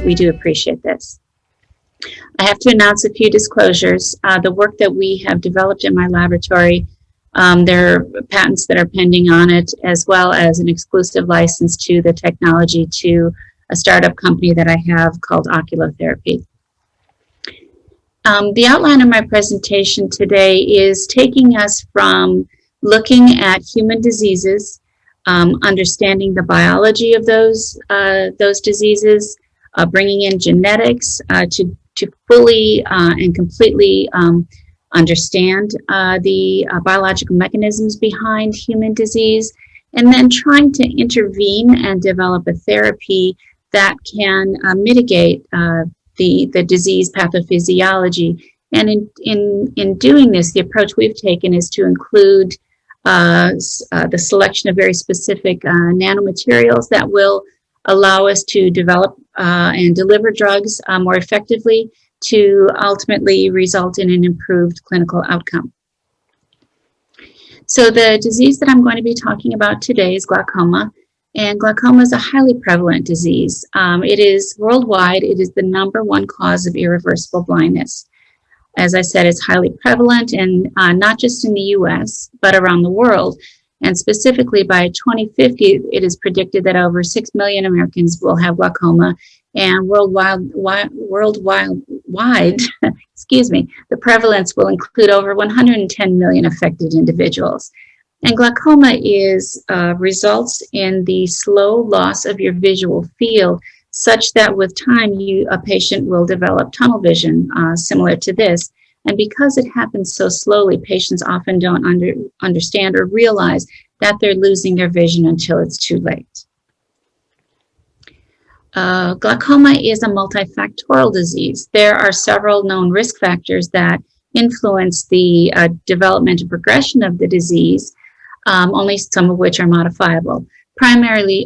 we do appreciate this. I have to announce a few disclosures. The work that we have developed in my laboratory, there are patents that are pending on it, as well as an exclusive license to the technology to a startup company that I have called Ocular Therapy. The outline of my presentation today is taking us from looking at human diseases, understanding the biology of those diseases, bringing in genetics to fully and completely understand the biological mechanisms behind human disease, and then trying to intervene and develop a therapy that can mitigate the disease pathophysiology. And in doing this, the approach we've taken is to include the selection of very specific nanomaterials that will allow us to develop and deliver drugs more effectively to ultimately result in an improved clinical outcome. So the disease that I'm going to be talking about today is glaucoma. And glaucoma is a highly prevalent disease. It is worldwide, it is the #1 cause of irreversible blindness. As I said, it's highly prevalent, and not just in the US, but around the world. And specifically by 2050, it is predicted that over 6 million Americans will have glaucoma, and worldwide, excuse me, the prevalence will include over 110 million affected individuals. And glaucoma results in the slow loss of your visual field, such that with time, a patient will develop tunnel vision similar to this. And because it happens so slowly, patients often don't understand or realize that they're losing their vision until it's too late. Glaucoma is a multifactorial disease. There are several known risk factors that influence the development and progression of the disease, only some of which are modifiable. Primary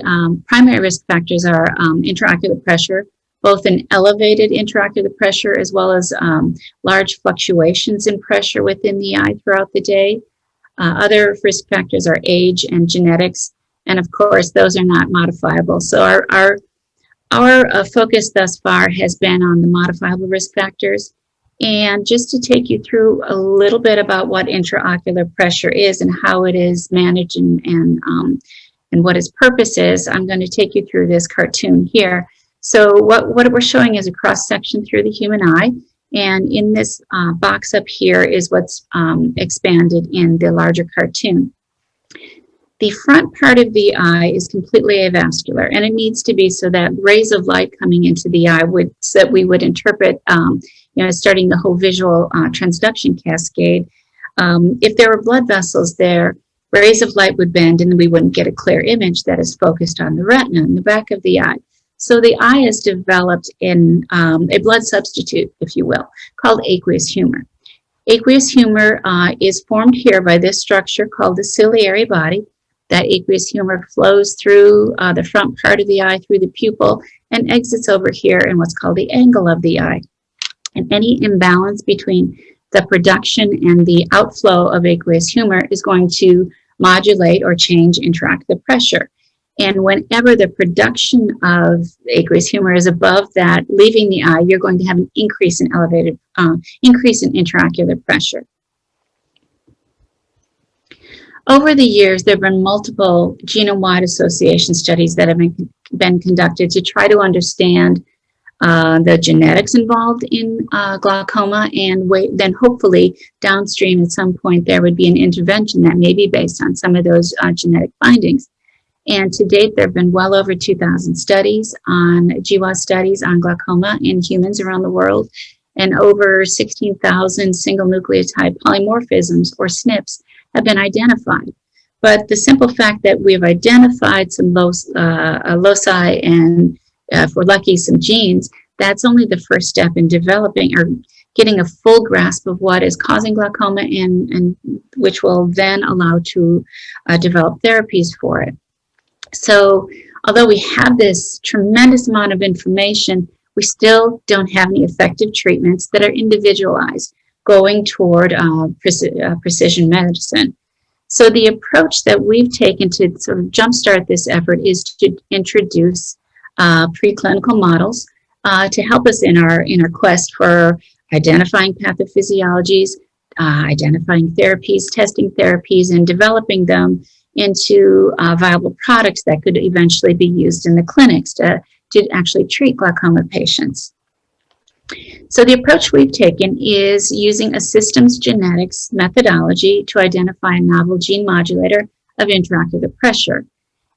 risk factors are intraocular pressure, both an elevated intraocular pressure as well as large fluctuations in pressure within the eye throughout the day. Other risk factors are age and genetics, and of course, those are not modifiable. So our focus thus far has been on the modifiable risk factors. And just to take you through a little bit about what intraocular pressure is and how it is managed and what its purpose is, I'm going to take you through this cartoon here. So what we're showing is a cross-section through the human eye. And in this box up here is what's expanded in the larger cartoon. The front part of the eye is completely avascular, and it needs to be so that rays of light coming into the eye so that we would interpret, starting the whole visual transduction cascade. If there were blood vessels there, rays of light would bend and we wouldn't get a clear image that is focused on the retina in the back of the eye. So the eye is developed in a blood substitute, if you will, called aqueous humor. Aqueous humor is formed here by this structure called the ciliary body. That aqueous humor flows through the front part of the eye, through the pupil, and exits over here in what's called the angle of the eye. And any imbalance between the production and the outflow of aqueous humor is going to modulate or change intraocular pressure. And whenever the production of aqueous humor is above that, leaving the eye, you're going to have an increase in intraocular pressure. Over the years, there have been multiple genome-wide association studies that have been conducted to try to understand the genetics involved in glaucoma, and then hopefully downstream at some point there would be an intervention that may be based on some of those genetic findings. And to date, there have been well over 2,000 studies on GWAS studies on glaucoma in humans around the world, and over 16,000 single nucleotide polymorphisms, or SNPs, have been identified. But the simple fact that we have identified some loci and, if we're lucky, some genes, that's only the first step in developing or getting a full grasp of what is causing glaucoma, and which will then allow to develop therapies for it. So although we have this tremendous amount of information, we still don't have any effective treatments that are individualized, going toward precision medicine. So the approach that we've taken to sort of jumpstart this effort is to introduce preclinical models to help us in our quest for identifying pathophysiologies, identifying therapies, testing therapies, and developing them into viable products that could eventually be used in the clinics to actually treat glaucoma patients. So the approach we've taken is using a systems genetics methodology to identify a novel gene modulator of intraocular pressure.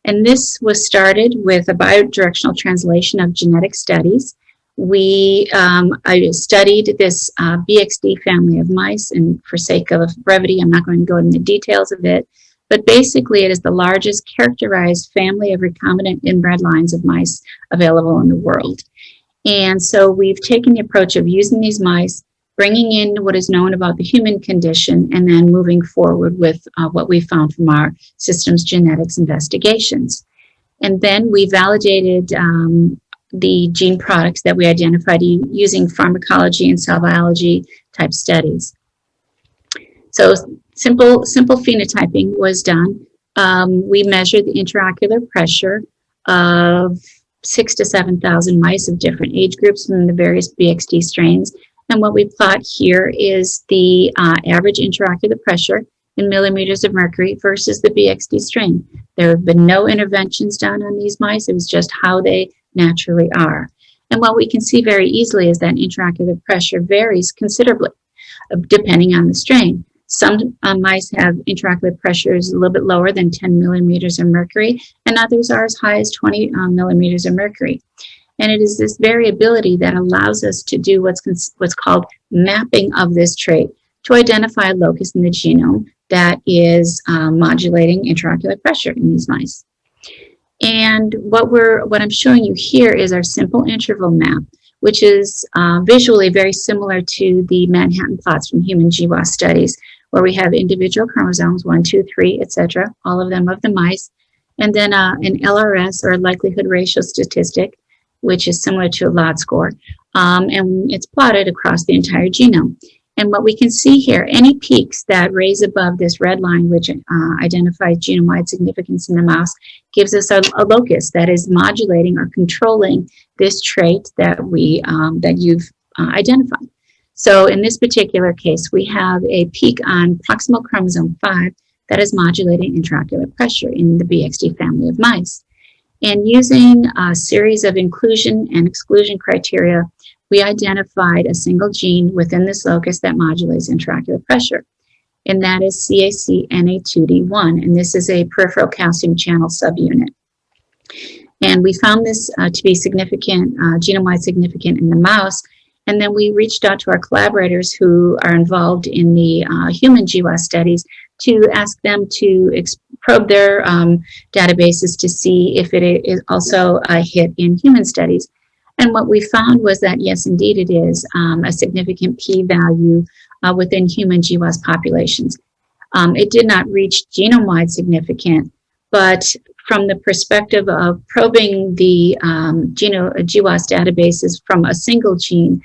And this was started with a bidirectional translation of genetic studies. I studied this BXD family of mice, and for sake of brevity, I'm not going to go into the details of it, but basically it is the largest characterized family of recombinant inbred lines of mice available in the world. And so we've taken the approach of using these mice, bringing in what is known about the human condition, and then moving forward with what we found from our systems genetics investigations. And then we validated the gene products that we identified using pharmacology and cell biology type studies. So simple phenotyping was done. We measured the intraocular pressure of 6,000 to 7,000 mice of different age groups from the various BXD strains. And what we plot here is the average intraocular pressure in millimeters of mercury versus the BXD strain. There have been no interventions done on these mice. It was just how they naturally are. And what we can see very easily is that intraocular pressure varies considerably depending on the strain. Some mice have intraocular pressures a little bit lower than 10 millimeters of mercury, and others are as high as 20 millimeters of mercury. And it is this variability that allows us to do what's called mapping of this trait to identify a locus in the genome that is modulating intraocular pressure in these mice. And what I'm showing you here is our simple interval map, which is visually very similar to the Manhattan plots from human GWAS studies, where we have individual chromosomes, 1, 2, 3, etc., all of them of the mice, and then an LRS, or likelihood ratio statistic, which is similar to a LOD score, and it's plotted across the entire genome. And what we can see here, any peaks that raise above this red line, which identifies genome-wide significance in the mouse, gives us a locus that is modulating or controlling this trait that you've identified. So in this particular case, we have a peak on proximal chromosome 5 that is modulating intraocular pressure in the BXD family of mice. And using a series of inclusion and exclusion criteria, we identified a single gene within this locus that modulates intraocular pressure, and that is CACNA2D1, and this is a peripheral calcium channel subunit. And we found this to be significant, genome-wide significant in the mouse, and then we reached out to our collaborators who are involved in the human GWAS studies to ask them to probe their databases to see if it is also a hit in human studies. And what we found was that, yes, indeed, it is a significant p-value within human GWAS populations. It did not reach genome-wide significant, but from the perspective of probing the GWAS databases from a single gene,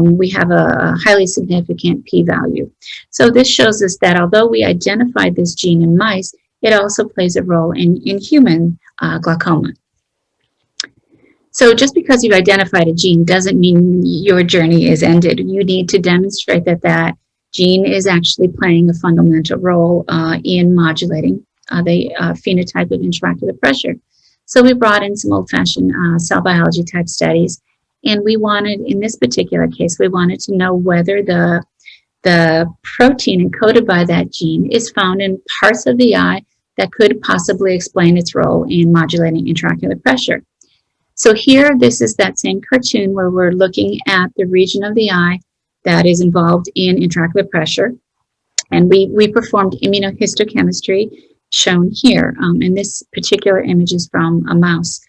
we have a highly significant p-value. So this shows us that although we identified this gene in mice, it also plays a role in human glaucoma. So just because you've identified a gene doesn't mean your journey is ended. You need to demonstrate that that gene is actually playing a fundamental role in modulating the phenotype of intraocular pressure. So we brought in some old-fashioned cell biology type studies, and we wanted, in this particular case, we wanted to know whether the protein encoded by that gene is found in parts of the eye that could possibly explain its role in modulating intraocular pressure. So here, this is that same cartoon where we're looking at the region of the eye that is involved in intraocular pressure. And we performed immunohistochemistry shown here. And this particular image is from a mouse.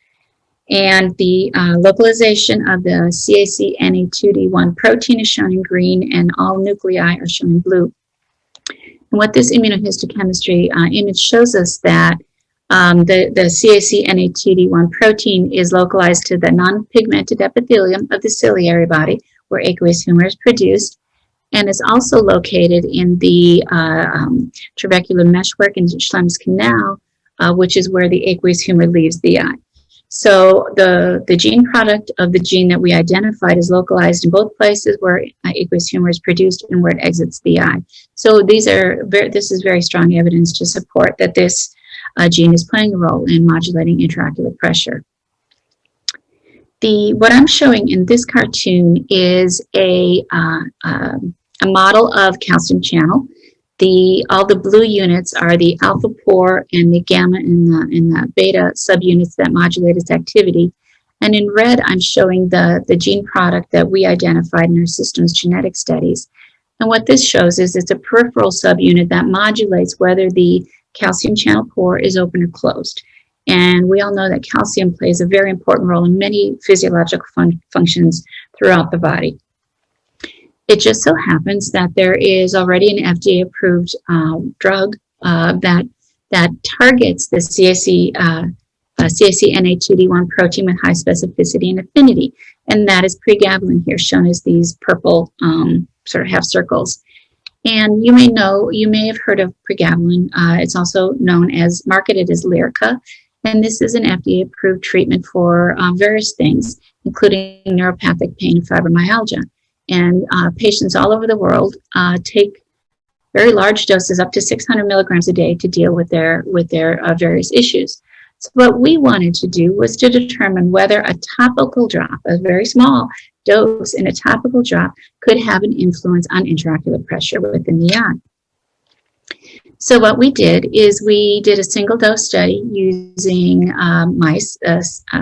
And the localization of the CACNA2D1 protein is shown in green, and all nuclei are shown in blue. And what this immunohistochemistry image shows us that the CACNA2D1 protein is localized to the non-pigmented epithelium of the ciliary body, where aqueous humor is produced, and is also located in the trabecular meshwork in Schlemm's canal, which is where the aqueous humor leaves the eye. So the gene product of the gene that we identified is localized in both places where aqueous humor is produced and where it exits the eye. So this is very strong evidence to support that this gene is playing a role in modulating intraocular pressure. What I'm showing in this cartoon is a model of calcium channel. All the blue units are the alpha pore and the gamma and the beta subunits that modulate its activity. And in red, I'm showing the gene product that we identified in our systems genetic studies. And what this shows is it's a peripheral subunit that modulates whether the calcium channel pore is open or closed. And we all know that calcium plays a very important role in many physiological functions throughout the body. It just so happens that there is already an FDA-approved drug that targets the CAC-NA2D1 protein with high specificity and affinity, and that is pregabalin here, shown as these purple sort of half circles. And you may have heard of pregabalin. It's also marketed as Lyrica, and this is an FDA-approved treatment for various things, including neuropathic pain and fibromyalgia. And patients all over the world take very large doses, up to 600 milligrams a day, to deal with their various issues. So what we wanted to do was to determine whether a topical drop, a very small dose in a topical drop, could have an influence on intraocular pressure within the eye. So what we did is we did a single dose study using mice,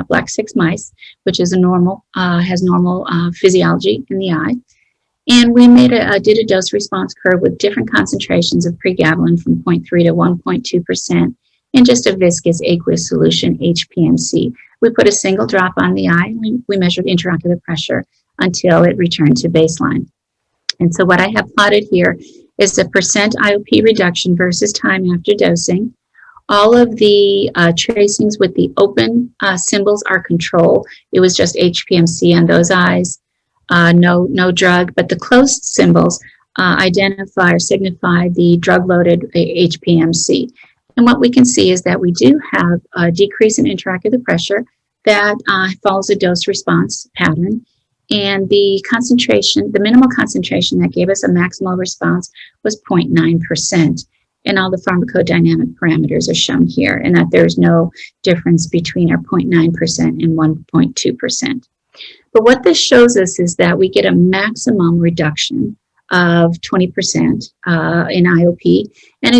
black 6 mice, which is has normal physiology in the eye. And we did a dose response curve with different concentrations of pregabalin from 0.3 to 1.2% in just a viscous aqueous solution, HPMC. We put a single drop on the eye, and we measured intraocular pressure until it returned to baseline. And so what I have plotted here is the percent IOP reduction versus time after dosing. All of the tracings with the open symbols are control. It was just HPMC on those eyes, no drug, but the closed symbols identify or signify the drug-loaded HPMC. And what we can see is that we do have a decrease in intraocular pressure that follows a dose response pattern. And the minimal concentration that gave us a maximal response was 0.9%. And all the pharmacodynamic parameters are shown here, and that there's no difference between our 0.9% and 1.2%. But what this shows us is that we get a maximum reduction of 20% in IOP.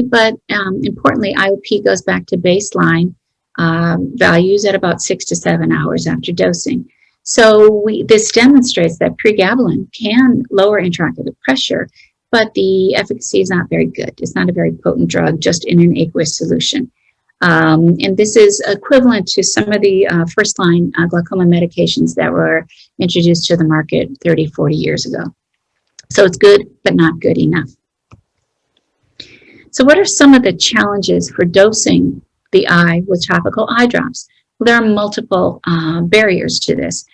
But importantly, IOP goes back to baseline values at about 6 to 7 hours after dosing. So this demonstrates that pregabalin can lower intraocular pressure, but the efficacy is not very good. It's not a very potent drug, just in an aqueous solution. And this is equivalent to some of the first-line glaucoma medications that were introduced to the market 30, 40 years ago. So it's good, but not good enough. So what are some of the challenges for dosing the eye with topical eye drops? Well, there are multiple barriers to this.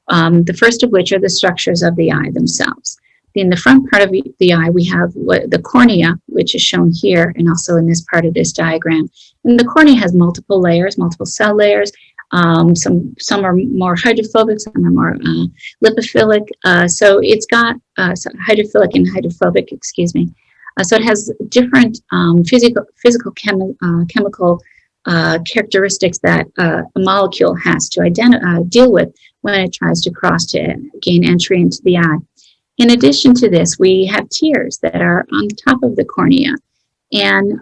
The first of which are the structures of the eye themselves. In the front part of the eye, we have the cornea, which is shown here and also in this part of this diagram. And the cornea has multiple layers, multiple cell layers. Some are more hydrophobic, some are more lipophilic. So it's got hydrophilic and hydrophobic, so it has different physical chemical characteristics that a molecule has to deal with when it tries to cross to gain entry into the eye. In addition to this, we have tears that are on top of the cornea, and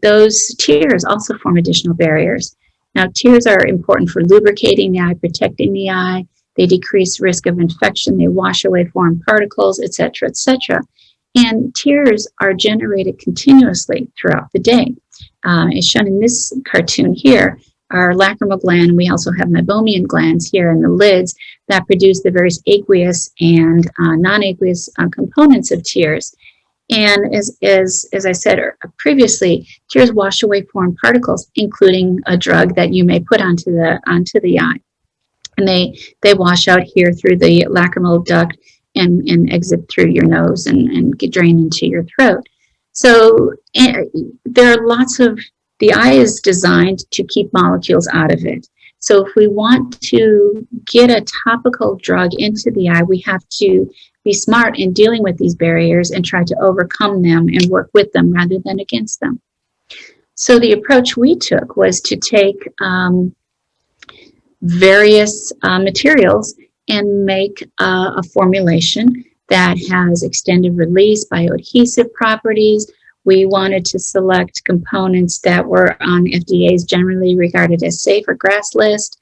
those tears also form additional barriers. Now, tears are important for lubricating the eye, protecting the eye. They decrease risk of infection. They wash away foreign particles, etc., etc. And tears are generated continuously throughout the day. As shown in this cartoon here, our lacrimal gland, and we also have meibomian glands here in the lids that produce the various aqueous and non-aqueous components of tears. And as I said previously, tears wash away foreign particles, including a drug that you may put onto the eye. And they wash out here through the lacrimal duct and exit through your nose and get drained into your throat. So there are the eye is designed to keep molecules out of it. So if we want to get a topical drug into the eye, we have to be smart in dealing with these barriers and try to overcome them and work with them rather than against them. So the approach we took was to take various materials and make a formulation that has extended release, bioadhesive properties. We wanted to select components that were on FDA's generally regarded as safe or GRAS list.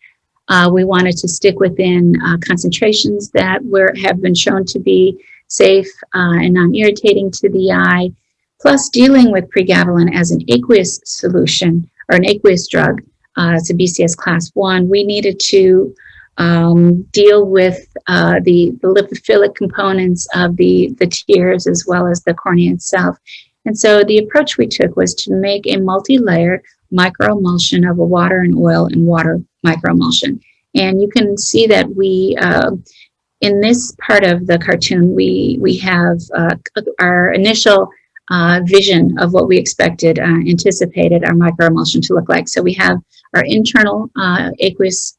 We wanted to stick within concentrations that have been shown to be safe and non-irritating to the eye, plus dealing with pregabalin as an aqueous solution or an aqueous drug. It's a BCS class 1. We needed to deal with the lipophilic components of the tears as well as the cornea itself. And so the approach we took was to make a multi-layer microemulsion of a water and oil and water microemulsion. And you can see that we, in this part of the cartoon, we have our initial vision of what we expected, anticipated our microemulsion to look like. So we have our internal aqueous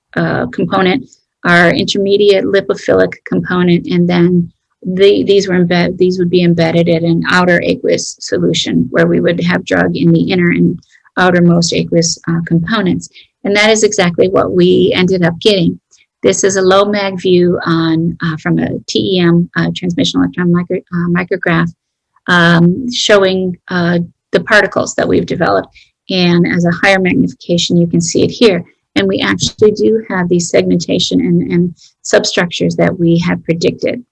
component, our intermediate lipophilic component, and then these would be embedded in an outer aqueous solution where we would have drug in the inner and outermost aqueous components. And that is exactly what we ended up getting. This is a low mag view on from a TEM, transmission electron micrograph, showing the particles that we've developed. And as a higher magnification, you can see it here. And we actually do have these segmentation and substructures that we had predicted.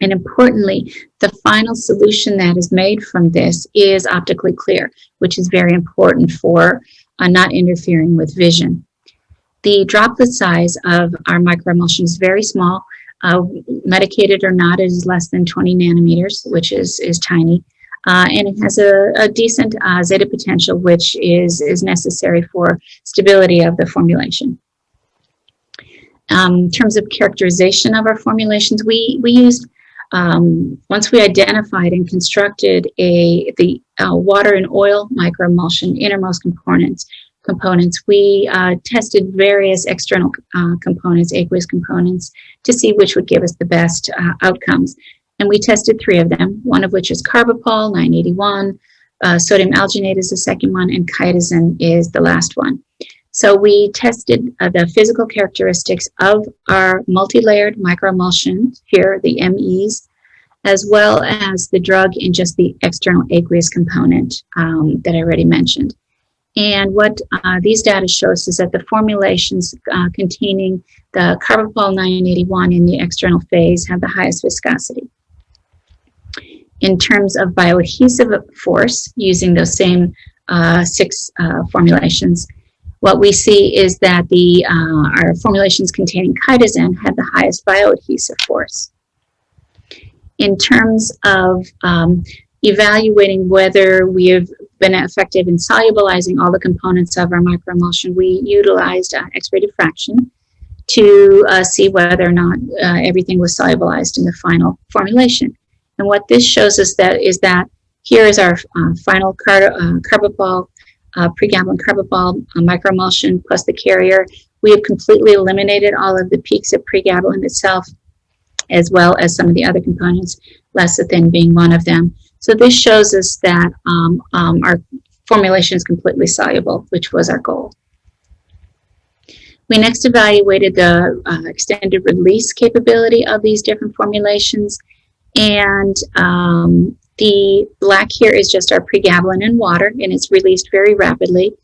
And importantly, the final solution that is made from this is optically clear, which is very important for not interfering with vision. The droplet size of our microemulsion is very small. Medicated or not, it is less than 20 nanometers, which is tiny. And it has a decent zeta potential, which is necessary for stability of the formulation. In terms of characterization of our formulations, we used, once we identified and constructed the water and oil microemulsion innermost components, we tested various external components, aqueous components, to see which would give us the best outcomes. And we tested 3 of them, one of which is carbapol, 981, sodium alginate is the second one, and chitosan is the last one. So we tested the physical characteristics of our multi-layered microemulsion, here the MEs, as well as the drug in just the external aqueous component that I already mentioned. And what these data shows is that the formulations containing the carbapol 981 in the external phase have the highest viscosity. In terms of bioadhesive force, using those same 6 formulations, what we see is that our formulations containing chitosan had the highest bioadhesive force. In terms of evaluating whether we have been effective in solubilizing all the components of our microemulsion, we utilized X-ray diffraction to see whether or not everything was solubilized in the final formulation. And what this shows us is that here is our final carbapol, pregabalin carbapol microemulsion plus the carrier. We have completely eliminated all of the peaks of pregabalin itself, as well as some of the other components, lecithin being one of them. So this shows us that our formulation is completely soluble, which was our goal. We next evaluated the extended release capability of these different formulations. And the black here is just our pregabalin in water, and it's released very rapidly.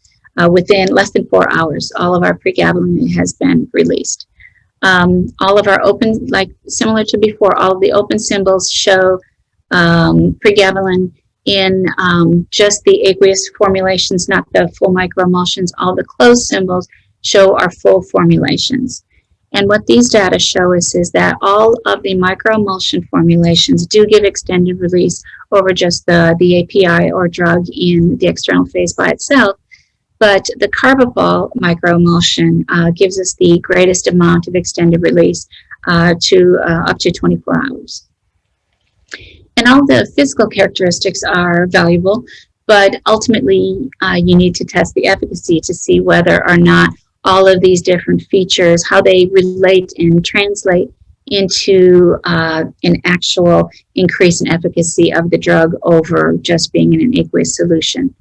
Within less than 4 hours, all of our pregabalin has been released. All of our open, like similar to before, all of the open symbols show pregabalin in just the aqueous formulations, not the full microemulsions. All the closed symbols show our full formulations. And what these data show us is that all of the microemulsion formulations do give extended release over just the API or drug in the external phase by itself. But the carbapol microemulsion gives us the greatest amount of extended release to up to 24 hours. And all the physical characteristics are valuable, but ultimately you need to test the efficacy to see whether or not all of these different features, how they relate and translate into an actual increase in efficacy of the drug over just being in an aqueous solution.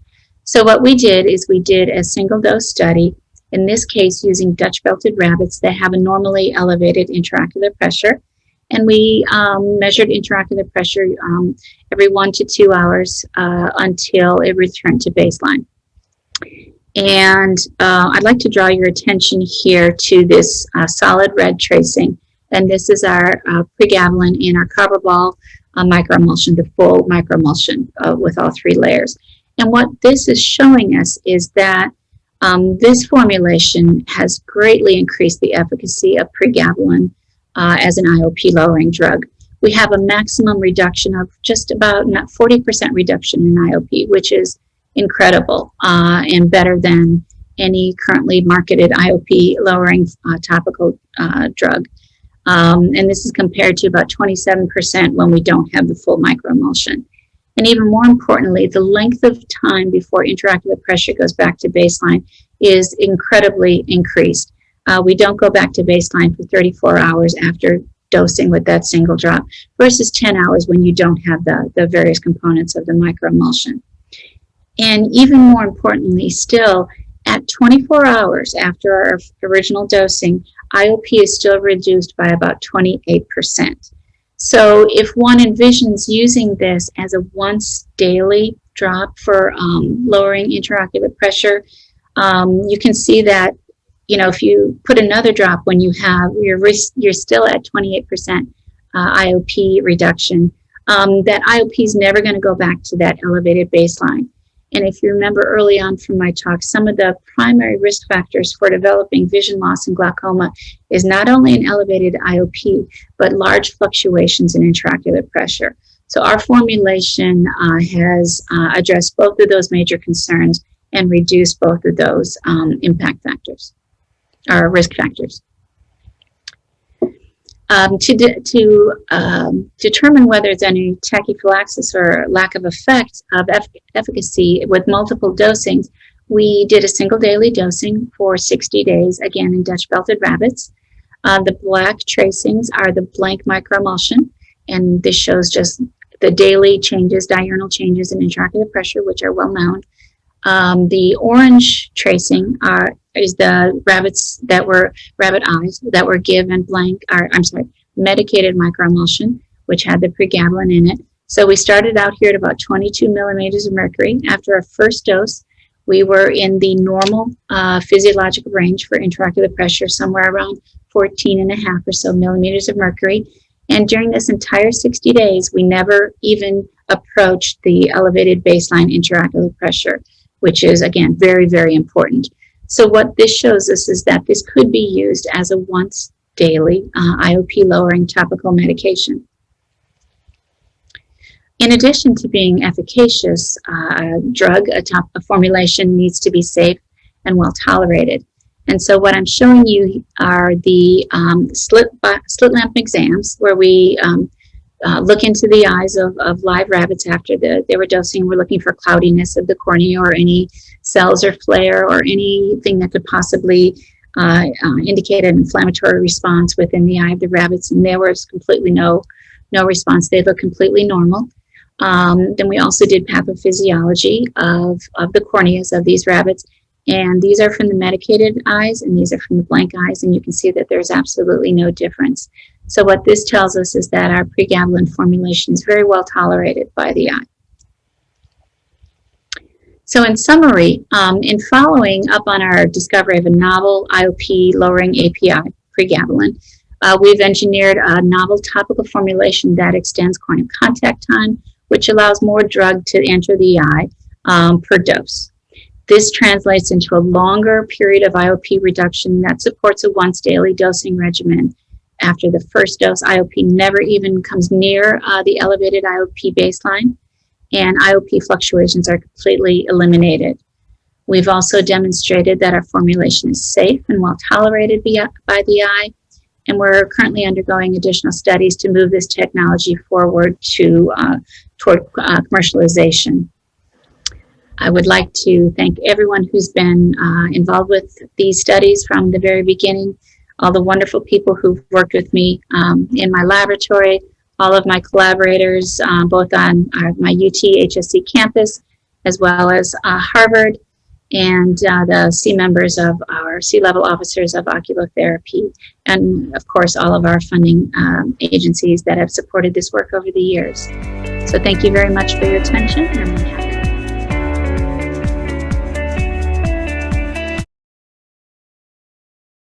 So what we did is we did a single dose study, in this case using Dutch belted rabbits that have a normally elevated intraocular pressure. And we measured intraocular pressure every 1 to 2 hours until it returned to baseline. And I'd like to draw your attention here to this solid red tracing. And this is our pregabalin in our carbaball microemulsion, the full microemulsion with all 3 layers. And what this is showing us is that this formulation has greatly increased the efficacy of pregabalin as an IOP-lowering drug. We have a maximum reduction of just about 40% reduction in IOP, which is incredible and better than any currently marketed IOP-lowering topical drug. And this is compared to about 27% when we don't have the full microemulsion. And even more importantly, the length of time before intraocular pressure goes back to baseline is incredibly increased. We don't go back to baseline for 34 hours after dosing with that single drop versus 10 hours when you don't have the various components of the microemulsion. And even more importantly still, at 24 hours after our original dosing, IOP is still reduced by about 28%. So if one envisions using this as a once daily drop for lowering intraocular pressure, you can see that, you know, if you put another drop when you have, you're still at 28% IOP reduction, that IOP is never going to go back to that elevated baseline. And if you remember early on from my talk, some of the primary risk factors for developing vision loss in glaucoma is not only an elevated IOP, but large fluctuations in intraocular pressure. So our formulation has addressed both of those major concerns and reduced both of those impact factors, or risk factors. To determine whether there's any tachyphylaxis or lack of effect of efficacy with multiple dosings, we did a single daily dosing for 60 days, again in Dutch belted rabbits. The black tracings are the blank microemulsion, and this shows just the daily changes, diurnal changes in intraocular pressure, which are well known. The orange tracing is the rabbit eyes that were given medicated microemulsion, which had the pregabalin in it. So we started out here at about 22 millimeters of mercury. After our first dose, we were in the normal physiological range for intraocular pressure, somewhere around 14.5 or so millimeters of mercury. And during this entire 60 days, we never even approached the elevated baseline intraocular pressure, which is, again, very, very important. So what this shows us is that this could be used as a once daily IOP-lowering topical medication. In addition to being efficacious, a formulation needs to be safe and well tolerated. And so what I'm showing you are the slit lamp exams where we look into the eyes of live rabbits after they were dosing. We're looking for cloudiness of the cornea or any cells or flare or anything that could possibly indicate an inflammatory response within the eye of the rabbits. And there was completely no response. They looked completely normal. Then we also did pathophysiology of the corneas of these rabbits. And these are from the medicated eyes and these are from the blank eyes. And you can see that there's absolutely no difference. So what this tells us is that our pregabalin formulation is very well tolerated by the eye. So in summary, in following up on our discovery of a novel IOP-lowering API, pregabalin, we've engineered a novel topical formulation that extends corneal contact time, which allows more drug to enter the eye per dose. This translates into a longer period of IOP reduction that supports a once daily dosing regimen. After the first dose, IOP never even comes near the elevated IOP baseline, and IOP fluctuations are completely eliminated. We've also demonstrated that our formulation is safe and well tolerated by the eye, and we're currently undergoing additional studies to move this technology forward toward commercialization. I would like to thank everyone who's been involved with these studies from the very beginning, all the wonderful people who've worked with me in my laboratory, all of my collaborators, both on my UT HSC campus, as well as Harvard, and the C members of our C-level officers of ocular therapy, and of course all of our funding agencies that have supported this work over the years. So thank you very much for your attention, and